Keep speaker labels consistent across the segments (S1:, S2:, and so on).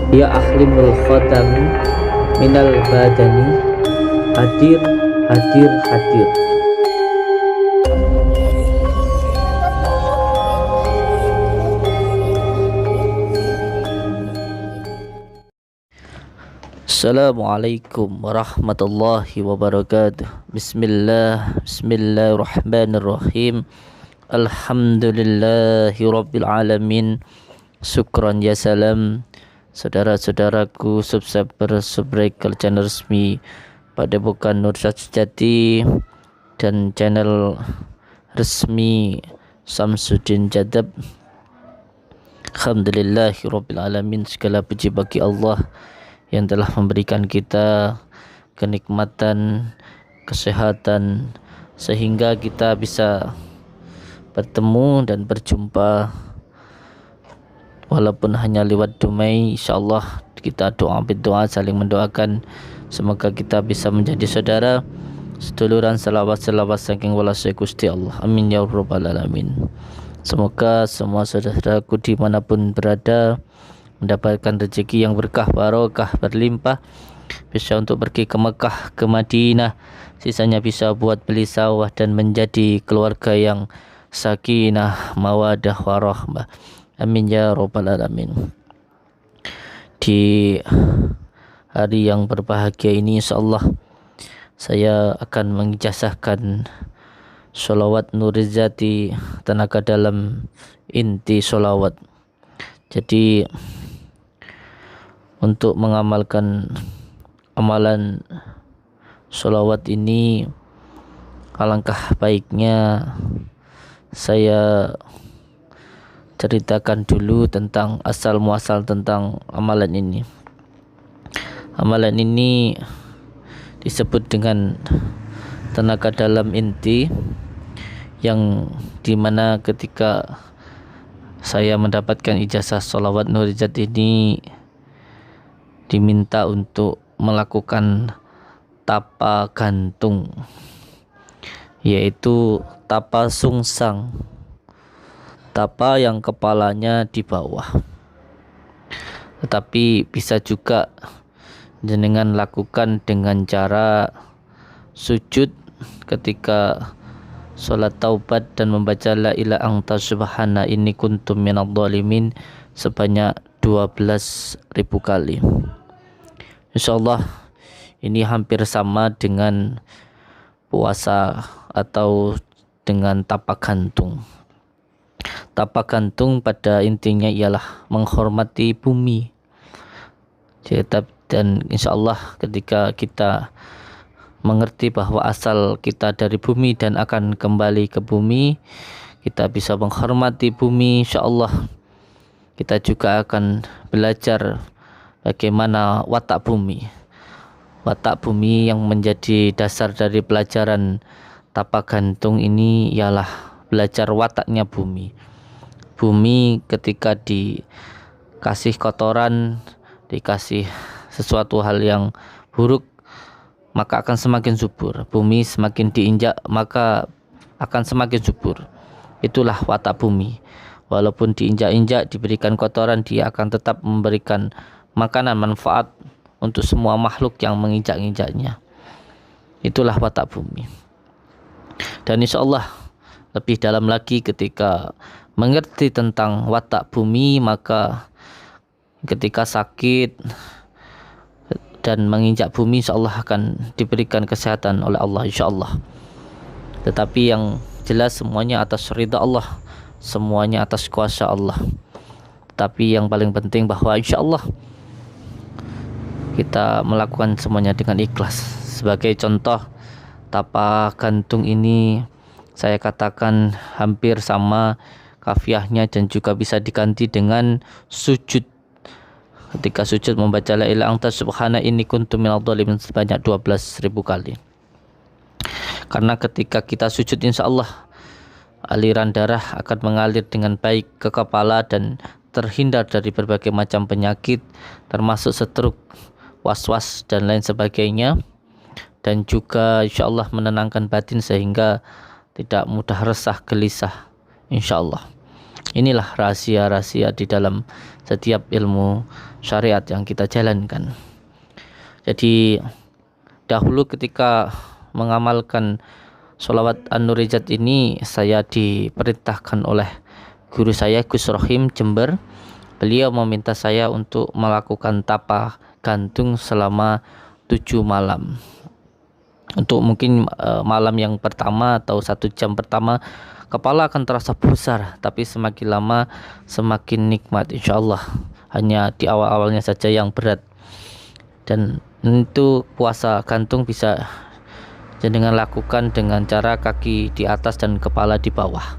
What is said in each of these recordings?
S1: Ya ahlimul khatami minal badani, hadir hadir hadir. Assalamualaikum warahmatullahi wabarakatuh. Bismillahirrahmanirrahim. Alhamdulillahi rabbil alamin. Syukran ya salam. Saudara-saudaraku subscriber channel resmi Padepokan Nur Sejati dan channel resmi Samsudin Jadab. Alhamdulillahi rabbil alamin. Segala puji bagi Allah yang telah memberikan kita kenikmatan, kesehatan, sehingga kita bisa bertemu dan berjumpa walaupun hanya lewat dumai. Insyaallah kita berdoa saling mendoakan semoga kita bisa menjadi saudara seduluran, selawat saking walase Gusti Allah. Amin ya rabbal alamin. Semoga semua saudaraku dimanapun berada mendapatkan rezeki yang berkah, barokah, berlimpah, bisa untuk pergi ke Mekah, ke Madinah, sisanya bisa buat beli sawah dan menjadi keluarga yang sakinah, mawadah, warahmah. Amin ya rabbal alamin. Di hari yang berbahagia ini insyaallah saya akan mengijazahkan sholawat Nurizati, tenaga dalam inti sholawat. Jadi untuk mengamalkan amalan sholawat ini, alangkah baiknya saya ceritakan dulu tentang asal muasal tentang amalan ini. Amalan ini disebut dengan tenaga dalam inti, yang dimana ketika saya mendapatkan ijazah sholawat Nurizat ini diminta untuk melakukan tapa gantung, yaitu tapa sungsang, tapa yang kepalanya di bawah. Tetapi bisa juga jenengan lakukan dengan cara sujud ketika sholat taubat dan membaca la ilaha anta subhana inni kuntum minadh dhalimin sebanyak 12.000 kali. Insyaallah ini hampir sama dengan puasa atau dengan tapak gantung. Tapak gantung pada intinya ialah menghormati bumi. Dan insyaallah ketika kita mengerti bahwa asal kita dari bumi dan akan kembali ke bumi, kita bisa menghormati bumi. Insyaallah kita juga akan belajar bagaimana watak bumi yang menjadi dasar dari pelajaran tapak gantung ini ialah belajar wataknya bumi. Bumi ketika dikasih kotoran, dikasih sesuatu hal yang buruk, maka akan semakin subur. Bumi semakin diinjak maka akan semakin subur. Itulah watak bumi. Walaupun diinjak-injak, diberikan kotoran, dia akan tetap memberikan makanan, manfaat untuk semua makhluk yang menginjak-injaknya. Itulah watak bumi. Dan insyaallah lebih dalam lagi ketika mengerti tentang watak bumi, maka ketika sakit dan menginjak bumi insyaallah akan diberikan kesehatan oleh Allah insyaallah. Tetapi yang jelas semuanya atas ridha Allah, semuanya atas kuasa Allah. Tapi yang paling penting bahwa insyaallah kita melakukan semuanya dengan ikhlas. Sebagai contoh, tapa gantung ini saya katakan hampir sama kafiahnya dan juga bisa diganti dengan sujud. Ketika sujud membaca la ilaha anta subhana inni kuntu minadh dhalimin sebanyak 12.000 kali. Karena ketika kita sujud insyaallah aliran darah akan mengalir dengan baik ke kepala dan terhindar dari berbagai macam penyakit termasuk stroke, was-was dan lain sebagainya, dan juga insyaallah menenangkan batin sehingga tidak mudah resah gelisah insyaallah. Inilah rahasia-rahasia di dalam setiap ilmu syariat yang kita jalankan. Jadi dahulu ketika mengamalkan sholawat An-Nurijat ini, saya diperintahkan oleh guru saya Gus Rohim Jember. Beliau meminta saya untuk melakukan tapa gantung selama 7 malam. Untuk mungkin malam yang pertama atau 1 jam pertama kepala akan terasa besar, tapi semakin lama semakin nikmat insyaallah. Hanya di awal-awalnya saja yang berat. Dan itu puasa gantung bisa jenengan lakukan dengan cara kaki di atas dan kepala di bawah.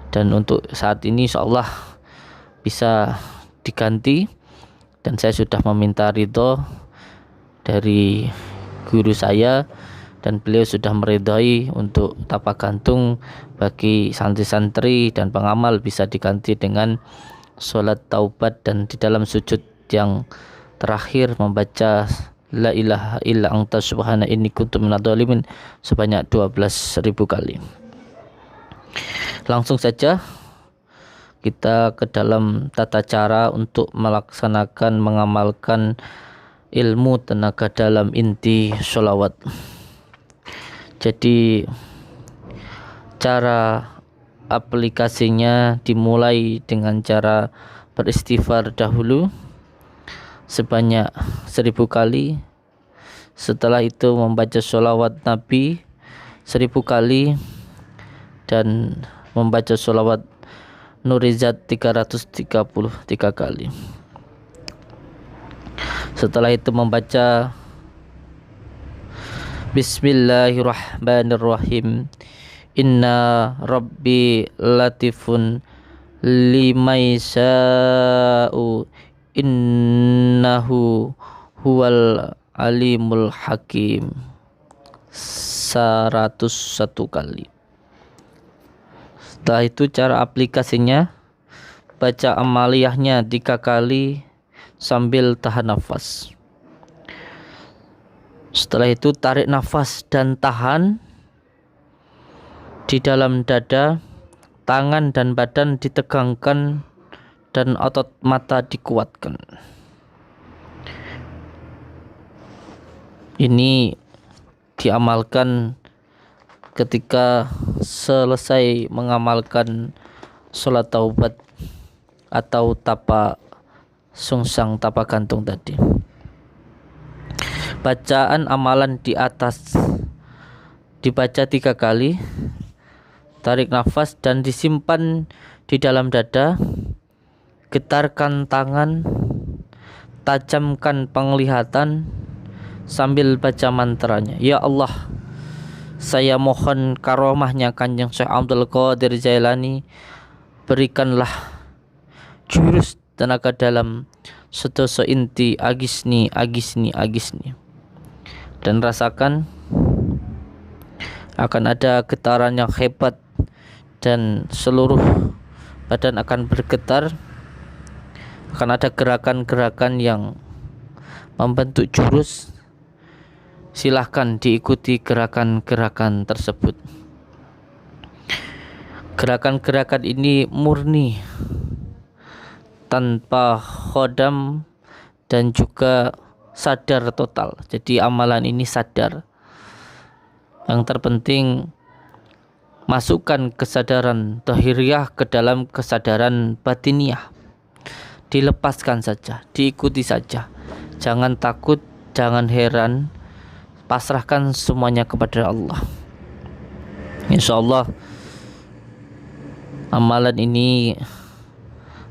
S1: Dan untuk saat ini insyaallah bisa diganti, dan saya sudah meminta ridho dari guru saya, dan beliau sudah meridhai untuk tapa gantung bagi santri-santri dan pengamal bisa diganti dengan sholat taubat, dan di dalam sujud yang terakhir membaca la ilaha illa anta subhana inni kuntu minadz dzalimin sebanyak 12.000 kali. Langsung saja kita ke dalam tata cara untuk melaksanakan mengamalkan ilmu tenaga dalam inti sholawat. Jadi cara aplikasinya dimulai dengan cara beristighfar dahulu sebanyak 1000 kali. Setelah itu membaca sholawat Nabi 1000 kali dan membaca sholawat Nurijat 333 kali. Setelah itu membaca Bismillahirrahmanirrahim. Inna Rabbi latifun limaisa'u innahu huwal alimul hakim 101 kali. Setelah itu cara aplikasinya, baca amaliyahnya 3 kali sambil tahan nafas. Setelah itu tarik nafas dan tahan di dalam dada, tangan dan badan ditegangkan dan otot mata dikuatkan. Ini diamalkan ketika selesai mengamalkan sholat taubat atau tapa sungsang tapa gantung tadi. Bacaan amalan di atas dibaca 3 kali, tarik nafas dan disimpan di dalam dada, getarkan tangan, tajamkan penglihatan sambil baca mantranya. Ya Allah, saya mohon karomahnya Kanjeng Syekh Abdul Qadir Jailani, berikanlah jurus tenaga dalam sedoso inti agisni. Dan rasakan akan ada getaran yang hebat dan seluruh badan akan bergetar. Akan ada gerakan-gerakan yang membentuk jurus. Silahkan diikuti gerakan-gerakan tersebut. Gerakan-gerakan ini murni, tanpa khodam dan juga sadar total. Jadi amalan ini sadar. Yang terpenting masukkan kesadaran dhahiriyah ke dalam kesadaran batiniah. Dilepaskan saja, diikuti saja. Jangan takut, jangan heran. Pasrahkan semuanya kepada Allah. InsyaAllah amalan ini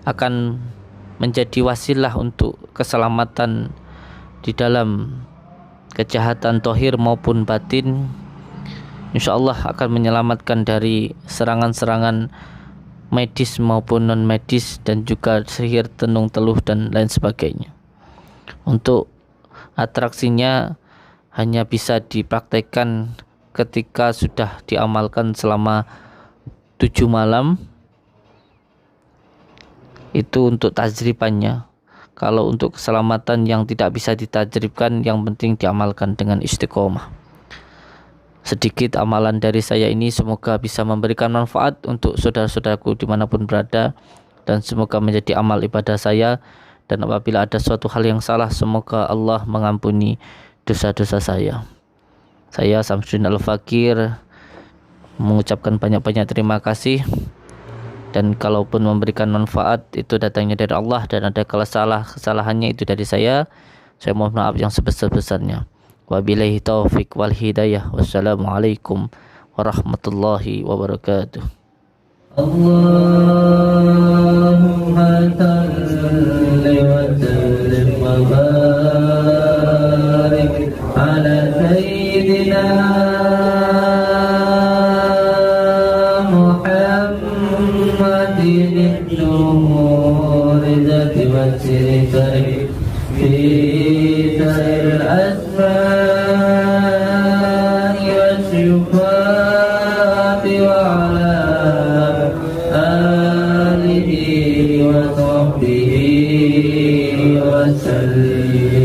S1: akan menjadi wasilah untuk keselamatan di dalam kejahatan zahir maupun batin. InsyaAllah akan menyelamatkan dari serangan-serangan medis maupun non medis, dan juga sihir, tenung teluh dan lain sebagainya. Untuk atraksinya hanya bisa dipraktekkan ketika sudah diamalkan selama 7 malam. Itu untuk tajribannya. Kalau untuk keselamatan yang tidak bisa ditajribkan, yang penting diamalkan dengan istiqomah. sedikit amalan dari saya ini semoga bisa memberikan manfaat untuk saudara-saudaraku dimanapun berada, dan semoga menjadi amal ibadah saya. Dan apabila ada suatu hal yang salah, semoga Allah mengampuni dosa-dosa saya. Saya Samsudin Al-Fakir mengucapkan banyak-banyak terima kasih, dan kalaupun memberikan manfaat itu datangnya dari Allah, dan ada kesalahannya itu dari saya mohon maaf yang sebesar-besarnya. Wabillahi taufik wal hidayah. Wassalamualaikum warahmatullahi wabarakatuh. Allahumma salli wa sallim wa barik ala sayyidina Muhammadin nur zati wa sirri في سائر الأسماء والصفات وعلى آله وصحبه وسلم.